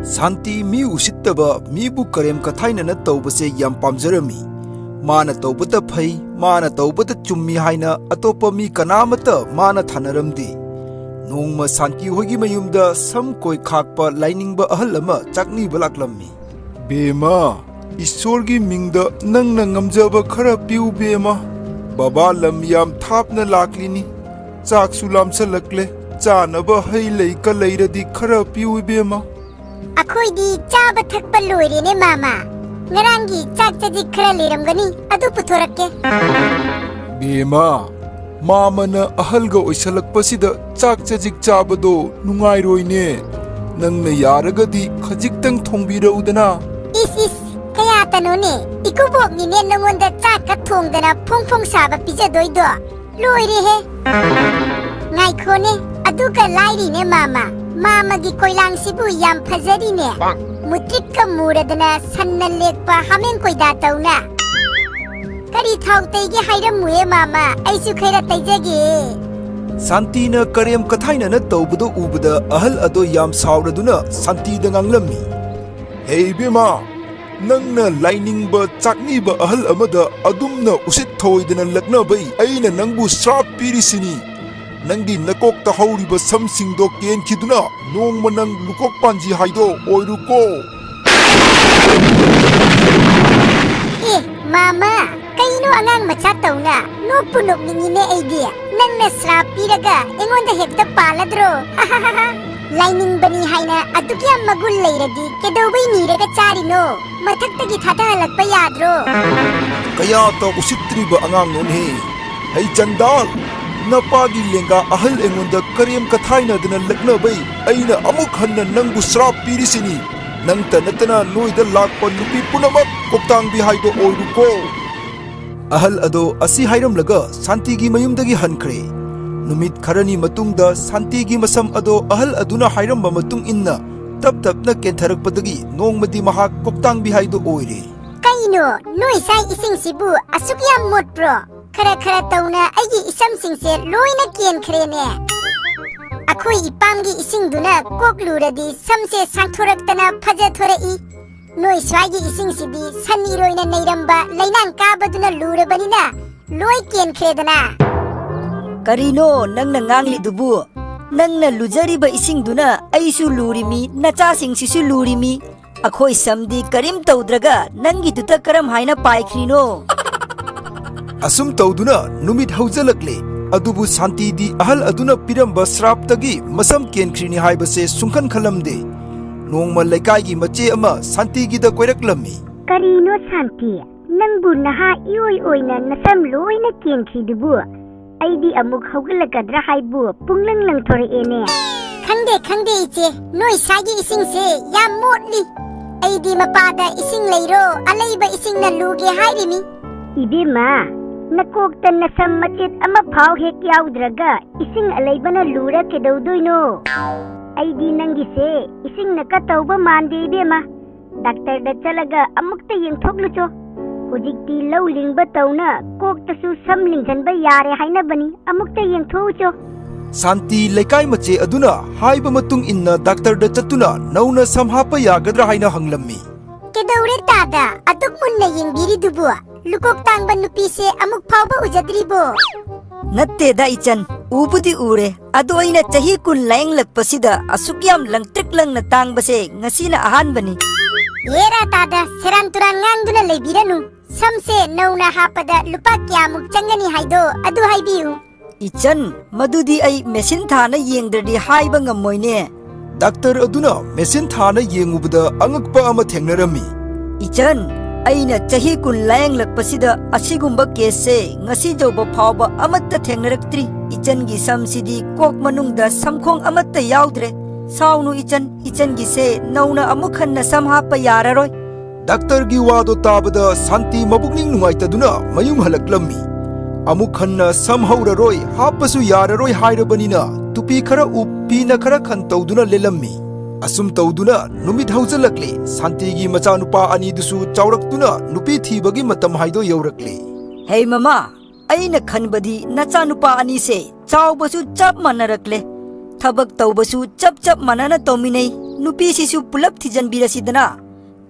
Santi mi usittaba mi bu karem kathaina na tawbase yam pamjarami mana tawbata phai mana tawbata chummi haina atopa mi kanamata mana thanaramdi nongma Santi hogi mayumda sam koi khakpa lainingba ahal ama chakni balaklammi bema isorgi mingda nangna ngamjaba khara piu bema baba lam yam thapna laklini chak sulam salakle chanaba hai lei ka leiradi khara piu bema अखोइदी चाब थकपा लोइरेने mama ngrangi chak chajik khara leramgani adu puthorake bema mamana ahalga oisalakpasida chak chajik chabado nungairoine nangna yaragadi khajiktang thongbiraudana is kaya tanone ikubok ni ne nangonda chak ka thongdana phongphong saba pijadoido loire he ngai khone adu ka lairi ne mama Mama gi koilang sibu yam phajari ne mutrik ka muradana sanna lekpa hamen koi da tauna kari thautai gi hairam muye mama aisu khaira taijage Santi na karem kathaina na tawbudo ubada ahal ado yam sauraduna Santi da nganglammi hey bema nangna lining ba chakni ba ahal amada adumna usit thoidana lakna bai aina nangbu srap pirisini Nangi nakok ta hauriba samsingdo ken khiduna nongma nang lukok panji haido oiruko mama kaino angang macha tauna no punok ningine idea nangna srap piraga engonda hekta paladro lining bani haina adukya magul leiradi kedobai niraga charino mathaktagi thata halakpa yadro kaya to usitriba angang non he hey chandal Napagi lenga ahal engonda karem kathaina dana lakna bai aina amuk hanna nangbu srap pirisini nangta natana noida lakpa nupi punamak koktang bi haido oiruko ahal ado asi hairam laga Santi gi mayumdagi hankhre numit kharani matungda Santi gi masam ado ahal aduna hairam ba matung inna tap na kentharakpadagi nongmadi mahak koktang bi haido oire kaino noi sai ising sibu asukyam motpro khara tauna aigi isam singse loina ken khrene akhoi ipamgi ising duna kokluradi samse sangthoraktana phaja thorai noi swagi ising sibi sani roina neiramba lainang kabaduna lurabanina loi ken khredana karino nangna ngangli dubu nangna lujariba ising duna aisu lurimi nacha singsisu lurimi akhoi samdi karim taudraga nangi duta karam haina paikhrino Asum tauduna numit haujalakle adubu Santi di ahal aduna piramba sraptagi masam kenkhrini haibase sungkhan khalamde nongma laikai gi mache ama Santi gi da koiraklammi karino Santi nangbu naha ioi oina nasam loina kenkhri dubu aidi amuk haugalakadra haibu punglang thore ene khangde iche noi sagi ising se yam motli aidi mapada ising leiro alaiba ising na luge hairimi ibima nakokta nasam machit ama phau hek yaudraga ising alaibana lura kedaudoino aidi nangi se ising naka tauba mande bema doctor da chalaga amukta yengthoklucho hojikti lau lingba tauna kokta su sam lingjanba yare haina bani amukta yengthocho Santi laikai mache aduna haiba matung inna doctor da chatuna nauna samhapa yagadra haina hanglammi kedaure tada atuk munna yengbiri dubu lukok tangba nupi se amuk phawba ujadribo natte da ichan ubudi ure ado ina chahi kun laing lakpasida asukyam langtrik lang na tangbase ngasina ahan bani yera tada seran turang ngangduna lebiranu samse nauna hapada lupa kyamuk changani haido adu haibiu ichan madudi ai mesin thana yengdradi haiba ngamoine doctor aduna mesin thana yengubada angakpa ama thengnarami ichan aina chahi kun layang lakpasida asigumba kese ngasi joba phawba amatta thengnaraktri ichan gi samsidi kok manungda samkhong amatta yaudre saunu ichan gi se nauna amukhanna samhapa yararoi doctor gi wado tabada Santi mabukning nungaitaduna mayum halaklammi amukhanna samhauraroi hapasu yararoi hairabanina tupi khara uppi na khara khan tawduna lelammi asum tawduna numit haujalakle Santi gi macha nupa ani dusu chawraktuna nupi thibagi matam haido yaurakle hey mama aina khanbadi nacha nupa ani se chawbasu chap manarakle thabak tawbasu chap manana tominei ꯅꯨꯄꯤꯁꯤꯁꯨ ꯄꯨꯂꯞ ꯊꯤꯖꯟꯕꯤꯔꯁꯤꯗꯅ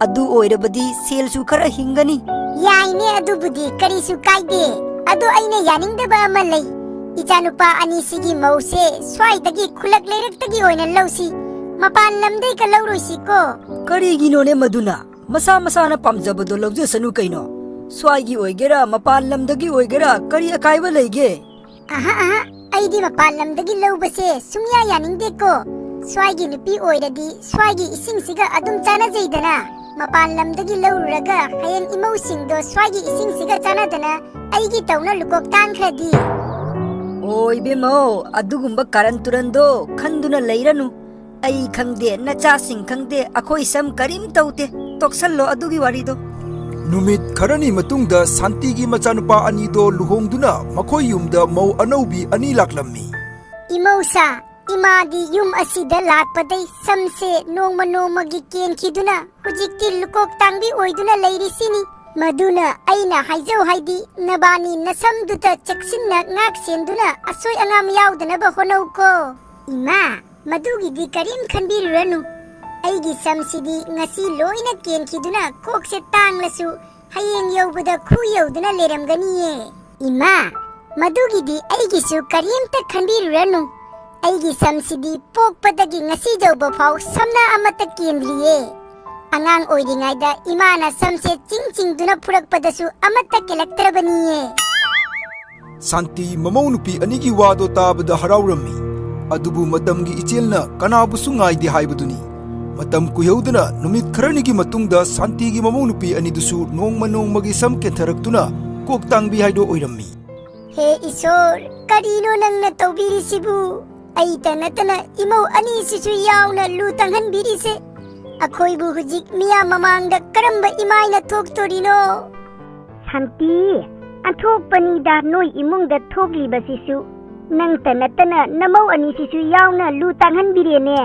ꯑꯗꯨ ꯑꯣꯏꯔꯕꯗꯤ ꯁꯦꯜꯁꯨ ꯈꯔ ꯍꯤꯡꯒꯅꯤ ꯌꯥꯏꯅꯦ ꯑꯗꯨꯕꯨꯗꯤ ꯀꯔꯤꯁꯨ ꯀꯥꯏꯗꯦ ꯑꯗꯣ ꯑꯩꯅ ꯌꯥꯅꯤꯡꯗꯕ ꯑꯃ ꯂꯩ ꯏꯆꯥꯅꯨꯄꯥ ꯑꯅꯤꯁꯤꯒꯤ ꯃꯧꯁꯦ ꯁ꯭ꯋꯥꯏꯗꯒꯤ ꯈꯨꯂꯛ ꯂꯩꯔꯛꯇꯒꯤ ꯑꯣꯏꯅ ꯂꯧꯁꯤ ꯃꯄꯥꯟ ꯂꯝꯗꯩꯒ ꯂꯧꯔꯣꯏꯁꯤꯀꯣ ꯀꯔꯤꯒꯤꯅꯣꯅꯦ ꯃꯗꯨꯅ ꯃꯁꯥ ꯃꯁꯥꯅ ꯄꯥꯝꯖꯕꯗꯣ ꯂꯧꯖꯁꯅꯨ ꯀꯩꯅꯣ ꯁ꯭ꯋꯥꯏꯒꯤ ꯑꯣꯏꯒꯦꯔꯥ ꯃꯄꯥꯟ ꯂꯝꯗꯒꯤ ꯑꯣꯏꯒꯦꯔꯥ ꯀꯔꯤ ꯑꯀꯥꯏꯕ ꯂꯩꯒꯦ ꯑꯍꯥ ꯑꯩꯗꯤ ꯃꯄꯥꯟ ꯂꯝꯗꯒꯤ ꯂꯧꯕꯁꯦ ꯁꯨꯡꯌꯥ ꯌꯥꯅꯤꯡꯗꯦꯀꯣ ꯁ꯭ꯋꯥꯏꯒꯤ ꯅꯨꯄꯤ ꯑꯣꯏꯔꯗꯤ ꯁ꯭ꯋꯥꯏꯒꯤ ꯏꯁꯤꯡꯁꯤꯒ ꯑꯗꯨꯝ ꯆꯥꯅꯖꯩꯗꯅ ꯃꯄꯥꯟ ꯂꯝꯗꯒꯤ ꯂꯧꯔꯨꯔꯒ ꯍꯌꯦꯡ ꯏꯃꯧꯁꯤꯡꯗꯣ ꯁ꯭ꯋꯥꯏꯒꯤ ꯏꯁꯤꯡꯁꯤꯒ ꯆꯥꯅꯗꯅ ꯑꯩꯒꯤ ꯇꯧꯅ ꯂꯨꯀꯣꯛ ꯇꯥꯡꯈ꯭ꯔꯗꯤ ꯑꯣ ꯏꯕꯦꯝꯃꯧ ꯑꯗꯨꯒꯨꯝꯕ ꯀꯥꯔꯟ ꯇꯨꯔꯟꯗꯣ ꯈꯟꯗꯨꯅ ꯂꯩꯔꯅꯨ ꯑꯩ ꯈꯪꯗꯦ ꯅꯆꯥꯁꯤꯡ ꯈꯪꯗꯦ ꯑꯩꯈꯣꯏ ꯁꯝ ꯀꯔꯤꯝ ꯇꯧꯗꯦ ꯇꯣꯛꯁꯜꯂꯣ ꯑꯗꯨꯒꯤ ꯋꯥꯔꯤꯗꯣ ꯅꯨꯃꯤꯠ ꯈꯔꯅꯤ ꯃꯇꯨꯡꯗ ꯁꯥꯟꯇꯤꯒꯤ ꯃꯆꯥꯅꯨꯄꯥ ꯑꯅꯤꯗꯣ ꯂꯨꯍꯣꯡꯗꯨꯅ ꯃꯈꯣꯏ ꯌꯨꯝꯗ ꯃꯧ ꯑꯅꯧꯕꯤ ꯑꯅꯤ ꯂꯥꯛꯂꯝꯃꯤ ꯏꯃꯧꯁꯥ ꯏꯃꯥꯗꯤ ꯌꯨꯝ ꯑꯁꯤꯗ ꯂꯥꯛꯄꯗꯩ ꯁꯝꯁꯦ ꯅꯣꯡꯃ ꯅꯣꯡꯃꯒꯤ ꯀꯦꯟꯈꯤꯗꯨꯅ ꯍꯧꯖꯤꯛꯇꯤ ꯂꯨꯀꯣꯛ ꯇꯥꯡꯕꯤ ꯑꯣꯏꯗꯨꯅ ꯂꯩꯔꯤꯁꯤꯅꯤ ꯃꯗꯨꯅ ꯑꯩꯅ ꯍꯥꯏꯖꯧ ꯍꯥꯏꯗꯤ ꯅꯕꯥꯅꯤ ꯅꯁꯝꯗꯨꯗ ꯆꯦꯛꯁꯤꯟꯅ ꯉꯥꯛ ꯁꯦꯟꯗꯨꯅ ꯑꯁꯣꯏ ꯑꯉꯥꯝ ꯌꯥꯎꯗꯅꯕ ꯍꯣꯠꯅꯧꯀꯣ ꯏꯃꯥ ꯃꯗꯨꯒꯤꯗꯤ ꯀꯔꯤꯝ ꯈꯟꯕꯤꯔꯨꯔꯅꯨ ꯑꯩꯒꯤ ꯁꯝꯁꯤꯗꯤ ꯉꯁꯤ ꯂꯣꯏꯅ ꯀꯦꯟꯈꯤꯗꯨꯅ ꯀꯣꯛꯁꯦ ꯇꯥꯡꯂꯁꯨ ꯍꯌꯦꯡ ꯌꯧꯕꯗ ꯈꯨ ꯌꯧꯗꯨꯅ ꯂꯩꯔꯝꯒꯅꯤꯌꯦ ꯏꯃꯥ ꯃꯗꯨꯒꯤꯗꯤ ꯑꯩꯒꯤꯁꯨ ꯀꯔꯤꯝꯇ ꯈꯟꯕꯤꯔꯨꯔꯅꯨ ꯑꯩꯒꯤ ꯁꯝꯁꯤꯗꯤ ꯄꯣꯛꯄꯗꯒꯤ ꯉꯁꯤ ꯌꯧꯕ ꯐꯥꯎ ꯁꯝꯅ ꯑꯃꯠꯇ ꯀꯦꯟꯗ꯭ꯔꯤꯌꯦ ꯑꯉꯥꯡ ꯑꯣꯏꯔꯤꯉꯩꯗ ꯏꯃꯥꯅ ꯁꯝꯁꯦ ꯆꯤꯡꯗꯨꯅ ꯐꯨꯔꯛꯄꯗꯁꯨ ꯑꯃꯠꯇ ꯀꯦꯜꯂꯛꯇ꯭ꯔꯕꯅꯤꯌꯦ ꯁꯥꯟꯇꯤ ꯃꯃꯧ ꯅꯨꯄꯤ ꯑꯅꯤꯒꯤ ꯋꯥꯗꯣ ꯇꯥꯕꯗ ꯍꯔꯥꯎꯔꯝꯃꯤ ꯑꯗꯨꯕꯨ ꯃꯇꯝꯒꯤ ꯏꯆꯦꯜꯅ ꯀꯅꯥꯕꯨꯁꯨ ꯉꯥꯏꯗꯦ ꯍꯥꯏꯕꯗꯨꯅꯤ ꯃꯇꯝ ꯀꯨꯏꯍꯧꯗꯅ ꯅꯨꯃꯤꯠ ꯈꯔꯅꯤꯒꯤ ꯃꯇꯨꯡꯗ ꯁꯥꯟꯇꯤꯒꯤ ꯃꯃꯧ ꯅꯨꯄꯤ ꯑꯅꯤꯗꯨꯁꯨ ꯅꯣꯡꯃ ꯅꯣꯡꯃꯒꯤ ꯁꯝ ꯀꯦꯟꯊꯔꯛꯇꯨꯅ ꯀꯣꯛ ꯇꯥꯡꯕꯤ ꯍꯥꯏꯗꯣ ꯑꯣꯏꯔꯝꯃꯤ ꯍꯦ ꯏꯁꯣꯔ ꯀꯔꯤꯅꯣ ꯅꯪꯅ ꯇꯧꯕꯤꯔꯤꯁꯤꯕꯨ ꯑꯩꯇ ꯅꯠꯇꯅ ꯏꯃꯧ ꯑꯅꯤꯁꯤꯁꯨ ꯌꯥꯎꯅ ꯂꯨ ꯇꯥꯡꯍꯟꯕꯤꯔꯤꯁꯦ ꯑꯩꯈꯣꯏꯕꯨ ꯍꯧꯖꯤꯛ ꯃꯤꯌꯥꯝ ꯃꯃꯥꯡꯗ ꯀꯔꯝꯕ ꯏꯃꯥꯏꯅ ꯊꯣꯛꯇꯣꯔꯤꯅꯣ ꯁꯥꯟꯇꯤ ꯑꯊꯣꯛꯄꯅꯤꯗ ꯅꯣꯏ ꯏꯃꯨꯡꯗ ꯊꯣꯛꯂꯤꯕꯁꯤꯁꯨ ꯅꯪꯇ ꯅꯠꯇꯅꯅꯃꯧ ꯑꯅꯤꯁꯤꯁꯨ ꯌꯥꯎꯅ ꯂꯨ ꯇꯥꯡꯍꯟꯕꯤꯔꯦꯅꯦ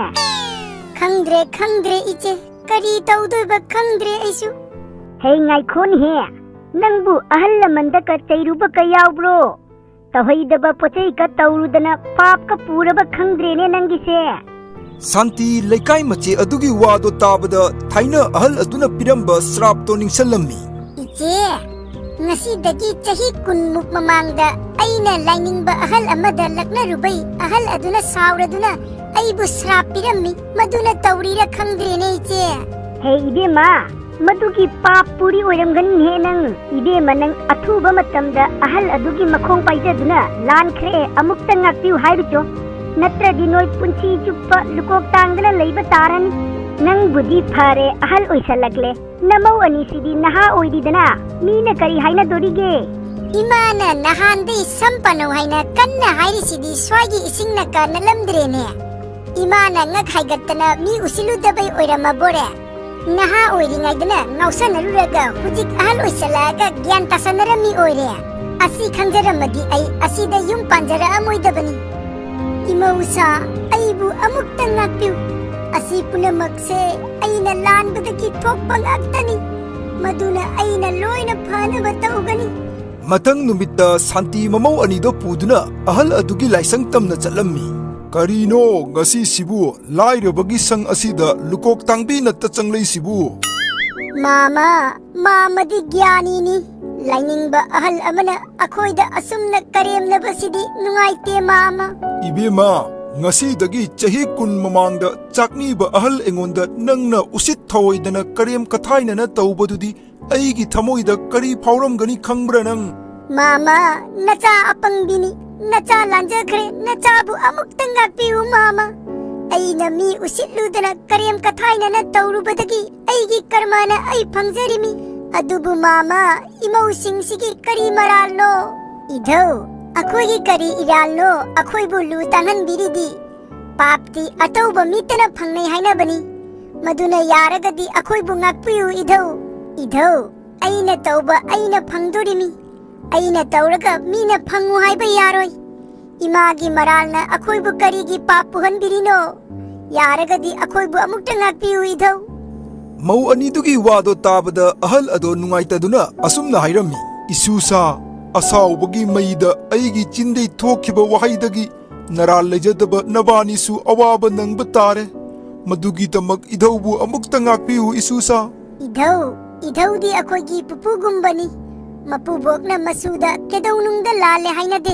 ꯈꯪꯗ꯭ರೆ ꯏꯆꯦ ꯀꯔꯤ ꯇꯧꯗꯣꯏꯕ ꯈꯪꯗ꯭ꯔꯦ ꯑꯩꯁꯨ ꯍꯦ ꯉꯥꯏꯈꯣꯅꯦꯍꯦ ꯅꯪꯕꯨ ꯑꯍꯜ ꯂꯃꯟꯗꯒ ꯆꯩꯔꯨꯕꯀ ꯌꯥꯎꯕ꯭ꯔꯣ ꯇꯧꯍꯩꯗꯕ ꯄꯣꯠꯆꯩꯒ ꯇꯧꯔꯨꯗꯅ ꯄꯥꯞꯀ ꯄꯨꯔꯕ ꯈꯪꯗ꯭ꯔꯦꯅꯦ ꯅꯪꯒꯤꯁꯦ ꯁꯥꯟꯇꯤ ꯂꯩꯀꯥꯏ ꯃꯆꯦ ꯑꯗꯨꯒꯤ ꯋꯥꯗꯣ ꯇꯥꯕꯗ ꯊꯥꯏꯅ ꯑꯍꯜ ꯑꯗꯨꯅ ꯄꯤꯔꯝꯕ ꯁ꯭ꯔꯥꯞꯇꯣ ꯅꯤꯡꯁꯤꯡꯂꯝꯃꯤ ꯏꯆꯦ ꯉꯁꯤꯗꯒꯤ ꯆꯍꯤ 10 ꯃꯃꯥꯡꯗ ꯑꯩꯅ ꯂꯥꯏꯅꯤꯡꯕ ꯑꯍꯜ ꯑꯃꯗ ꯂꯛꯅꯔꯨꯕꯩ ꯑꯍꯜ ꯑꯗꯨꯅ ꯁꯥꯎꯔꯗꯨꯅ ꯑꯩꯕꯨ ꯁ꯭ꯔꯥꯞ ꯄꯤꯔꯝꯃꯤ ꯃꯗꯨꯅ ꯇꯧꯔꯤꯔ ꯈꯪꯗ꯭ꯔꯦꯅꯦ ꯏꯆꯦ ꯍꯦ ꯏꯕꯦꯝꯃ ꯃꯗꯨꯒꯤ ꯄꯥꯞ ꯄꯨꯔꯤ ꯑꯣꯏꯔꯝꯒꯅꯤꯍꯦ ꯅꯪ ꯏꯕꯦꯝꯃ ꯅꯪ ꯑꯊꯨꯕ ꯃꯇꯝꯗ ꯑꯍꯜ ꯑꯗꯨꯒꯤ ꯃꯈꯣꯡ ꯄꯥꯏꯖꯗꯨꯅ ꯂꯥꯟꯈ꯭ꯔꯦ ꯑꯃꯨꯛꯇ ꯉꯥꯛꯄꯤꯌꯨ ꯍꯥꯏꯕꯆꯣ ꯅꯠꯇ꯭ꯔꯗꯤ ꯅꯣꯏ ꯄꯨꯟꯁꯤ ꯆꯨꯞꯄ ꯂꯨꯀꯣꯛ ꯇꯥꯡꯗꯅ ꯂꯩꯕ ꯇꯥꯔꯅꯤ ꯅꯪꯕꯨꯗꯤ ꯐꯔꯦ ꯑꯍꯜ ꯑꯣꯏꯁꯜꯂꯛꯂꯦ ꯅꯃꯧ ꯑꯅꯤꯁꯤꯗꯤ ꯅꯍꯥ ꯑꯣꯏꯔꯤꯗꯅ ꯃꯤꯅ ꯀꯔꯤ ꯍꯥꯏꯅꯗꯣꯔꯤꯒꯦ ꯏꯃꯥꯅ ꯅꯍꯥꯟꯗꯩ ꯁꯝ ꯄꯥꯅꯧ ꯍꯥꯏꯅ ꯀꯟꯅ ꯍꯥꯏꯔꯤꯁꯤꯗꯤ ꯁ꯭ꯋꯥꯏꯒꯤ ꯏꯁꯤꯡꯅ ꯀꯥꯟꯅꯂꯝꯗ꯭ꯔꯦꯅꯦ ꯏꯃꯥꯅ ꯉꯛ ꯍꯥꯏꯒꯠꯇꯅ ꯃꯤ ꯎꯁꯤꯜꯂꯨꯗꯕꯩ ꯑꯣꯏꯔꯝꯃꯕꯣꯔꯦ ꯅꯍꯥ ꯑꯣꯏꯔꯤꯉꯩꯗꯅ ꯉꯥꯎꯁꯟꯅꯔꯨꯔꯒ ꯍꯧꯖꯤꯛ ꯑꯍꯜ ꯑꯣꯏꯁꯜꯂꯛꯑꯒ ꯒ꯭ꯌꯥꯟ ꯇꯥꯁꯟꯅꯔꯝꯃꯤ ꯑꯣꯏꯔꯦ ꯑꯁꯤ ꯈꯪꯖꯔꯝꯃꯗꯤ ꯑꯩ ꯑꯁꯤꯗ ꯌꯨꯝ ꯄꯥꯟꯖꯔꯛꯑꯝꯃꯣꯏꯗꯕꯅꯤ ꯏꯃꯧꯁꯥ ꯑꯩꯕꯨ ꯑꯃꯨꯛꯇ ꯉꯥꯛꯄꯤꯌꯨ ꯑꯁꯤ ꯄꯨꯝꯅꯃꯛꯁꯦ ꯑꯩꯅ ꯂꯥꯟꯕꯗꯒꯤ ꯊꯣꯛꯄ ꯉꯥꯛꯇꯅꯤ ꯃꯗꯨꯅ ꯑꯩꯅ ꯂꯣꯏꯅ ꯐꯅꯕ ꯇꯧꯒꯅꯤ ꯃꯊꯪ ꯅꯨꯃꯤꯠꯇ ꯁꯥꯟꯇꯤ ꯃꯃꯧ ꯑꯅꯤꯗꯣ ꯄꯨꯗꯨꯅ ꯑꯍꯜ ꯑꯗꯨꯒꯤ ꯂꯥꯏꯁꯪ ꯇꯝꯅ ꯆꯠꯂꯝꯃꯤ ꯀꯔꯤꯅꯣ ꯉꯁꯤꯁꯤꯕꯨ ꯂꯥꯏꯔꯕꯒꯤ ꯁꯪ ꯑꯁꯤꯗ ꯂꯨꯀꯣꯛ ꯇꯥꯡꯕꯤ ꯅꯠꯇ ꯆꯪꯂꯩꯁꯤꯕꯨ ꯃꯥꯃꯗꯤ ꯒ꯭ꯌꯥꯅꯤꯅꯤ ꯂꯥꯏꯅꯤꯡꯕ ꯑꯍꯜ ꯑꯃꯅ ꯑꯩꯈꯣꯏꯗ ꯑꯁꯨꯝꯅ ꯀꯔꯦꯝꯅꯕꯁꯤꯗꯤ ꯅꯨꯡꯉꯥꯏꯇꯦ ꯃꯥꯃ ꯏꯕꯦꯝꯃ ꯉꯁꯤꯗꯒꯤ ꯆꯍꯤ 10 ꯃꯃꯥꯡꯗ ꯆꯥꯛꯅꯤꯕ ꯑꯍꯜ ꯑꯩꯉꯣꯟꯗ ꯅꯪꯅ ꯎꯁꯤꯠ ꯊꯑꯣꯏꯗꯅ ꯀꯔꯦꯝ ꯀꯊꯥꯏꯅꯅ ꯇꯧꯕꯗꯨꯗꯤ ꯑꯩꯒꯤ ꯊꯃꯣꯏꯗ ꯀꯔꯤ ꯐꯥꯎꯔꯝꯒꯅꯤ ꯈꯪꯕ꯭ꯔꯥ ꯅꯪ ꯃꯥꯃ ꯅꯆꯥ ꯑꯄꯪꯕꯤꯅꯤ ꯅꯆꯥ ꯂꯥꯟꯖꯈ꯭ꯔꯦ ꯅꯆꯥꯕꯨ ꯑꯃꯨꯛꯇ ꯉꯥꯛꯄꯤꯌꯨ ꯃꯥꯃ ꯑꯩꯅ ꯃꯤ ꯎꯁꯤꯠꯂꯨꯗꯅ ꯀꯔꯦꯝ ꯀꯊꯥꯏꯅꯅ ꯇꯧꯔꯨꯕꯗꯒꯤ ꯑꯩꯒꯤ ꯀꯔꯃꯅ ꯑꯩ ꯐꯪꯖꯔꯤꯃꯤ ꯑꯗꯨꯕꯨ ꯃꯥꯃ ꯏꯃꯧꯁꯤꯡꯁꯤꯒꯤ ꯀꯔꯤ ꯃꯔꯥꯜꯅꯣ ꯏꯙꯧ ꯑꯩꯈꯣꯏꯒꯤ ꯀꯔꯤ ꯏꯔꯥꯜꯅꯣ ꯑꯩꯈꯣꯏꯕు ꯂꯨ ꯇꯥꯡꯍꯟꯕꯤꯔꯤꯗꯤ ꯄꯥꯞꯇꯤ ꯑꯇꯧꯕ ꯃꯤꯇꯅ ꯐꯪꯅꯩ ꯍꯥꯏꯅꯕꯅꯤ ꯃꯗꯨꯅ ꯌꯥꯔꯒꯗꯤ ꯑꯩꯈꯣꯏꯕꯨ ꯉꯥꯛꯄꯤꯌꯨ ꯏꯙꯧ ꯑꯩꯅ ꯇꯧꯕ ꯑꯩꯅ ꯐꯪꯗꯣꯔꯤꯃꯤ ꯑꯩꯅ ꯇꯧꯔꯒ ꯃꯤꯅ ꯐꯪꯉꯨ ꯍꯥꯏꯕ ꯌꯥꯔꯣꯏ 이마기 말알나 아코이부 까리기 빠뿌한 비리노 야라가디 아코이부 아묵다 ꯉꯥꯛꯄꯤꯌꯨ 이ꯙꯧ ꯃꯧ ꯑꯅꯤꯗꯨꯒꯤ ꯋꯥꯗꯣ ꯇꯥꯕꯗ ꯑꯍꯜ ꯑꯗꯣ ꯅꯨꯡꯉꯥꯏꯇꯗꯨꯅ ꯑꯁꯨꯝꯅ ꯍꯥꯏꯔꯝꯃꯤ ꯏꯁꯨꯁꯥ ꯑꯁꯥꯎꯕꯒꯤ ꯃꯩꯗ ꯑꯩꯒꯤ ꯆꯤꯟꯗꯩ ꯊꯣꯛꯈꯤꯕ ꯋꯥꯍꯩꯗꯒꯤ ꯅꯔꯥꯜ ꯂꯩꯖꯗꯕ ꯅꯕꯥꯅꯤꯁꯨ ꯑꯋꯥꯕ ꯅꯪꯕ ꯇꯥꯔꯦ ꯃꯗꯨꯒꯤꯗꯃꯛ ꯏꯙꯧꯕꯨ ꯑꯃꯨꯛꯇ ꯉꯥꯛꯄꯤꯌꯨ ꯏꯁꯨꯁꯥ ꯏꯙꯧꯗꯤ ꯑꯩꯈꯣꯏꯒꯤ ꯄꯨꯄꯨꯒꯨꯝꯕꯅꯤ ꯃꯄꯨꯕꯣꯛꯅ ꯃꯁꯨꯗ ꯀꯩꯗꯧꯅꯨꯡꯗ ꯂꯥꯜꯂꯦ ꯍꯥꯏꯅꯗꯦ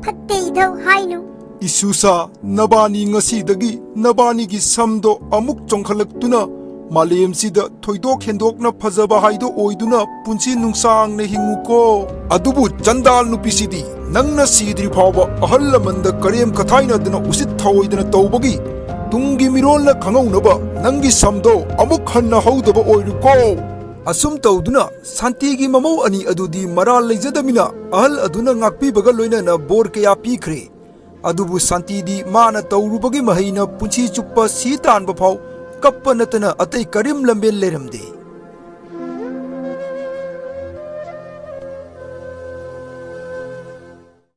ꯐꯠꯇꯦ ꯏꯙꯧ ꯍꯥꯏꯅꯨ ꯏꯁꯨꯁꯥ ꯅꯕꯥꯅꯤ ꯉꯁꯤꯗꯒꯤ ꯅꯕꯥꯅꯤꯒꯤ ꯁꯝꯗꯣ ꯑꯃꯨꯛ ꯆꯣꯡꯈꯠꯂꯛꯇꯨꯅ ꯃꯥꯂꯦꯝꯁꯤꯗ ꯊꯣꯏꯗꯣꯛ ꯍꯦꯟꯗꯣꯛꯅ ꯐꯖꯕ ꯍꯥꯏꯗꯣ ꯑꯣꯏꯗꯨꯅ ꯄꯨꯟꯁꯤ ꯅꯨꯡꯁꯥꯡꯅ ꯍꯤꯡꯉꯨꯀꯣ ꯑꯗꯨꯕꯨ ꯆꯟꯗꯥꯜ ꯅꯨꯄꯤꯁꯤꯗꯤ ꯅꯪꯅ ꯁꯤꯗ꯭ꯔꯤ ꯐꯥꯎꯕ ꯑꯍꯜ ꯂꯃꯟꯗ ꯀꯔꯦꯝ ꯀꯊꯥꯏꯅꯗꯅ ꯎꯁꯤꯠ ꯊꯑꯣꯏꯗꯅ ꯇꯧꯕꯒꯤ ꯇꯨꯡꯒꯤ ꯃꯤꯔꯣꯜꯅ ꯈꯪꯍꯧꯅꯕ ꯅꯪꯒꯤ ꯁꯝꯗꯣ ꯑꯃꯨꯛ ꯍꯟꯅ ꯍꯧꯗꯕ ꯑꯣꯏꯔꯨꯀꯣ ꯑꯁꯨꯝ ꯇꯧꯗꯨꯅ ꯁꯥꯟꯇꯤꯒꯤ ꯃꯃꯧ ꯑꯅꯤ ꯑꯗꯨꯗꯤ ꯃꯔꯥꯜ ꯂꯩꯖꯗꯃꯤꯅ ꯑꯍꯜ ꯑꯗꯨꯅ ꯉꯥꯛꯄꯤꯕꯒ ꯂꯣꯏꯅꯅ ꯕꯣꯔ ꯀꯌꯥ ꯄꯤꯈ꯭ꯔꯦ ꯑꯗꯨꯕꯨ ꯁꯥꯟꯇꯤꯗꯤ ꯃꯥꯅ ꯇꯧꯔꯨꯕꯒꯤ ꯃꯍꯩꯅ ꯄꯨꯟꯁꯤ ꯆꯨꯞꯄ ꯁꯤ ꯇꯥꯟꯕ ꯐꯥꯎ ꯀꯞꯄ ꯅꯠꯇꯅ ꯑꯇꯩ ꯀꯔꯤꯝ ꯂꯝꯕꯦꯟ ꯂꯩꯔꯝꯗꯦ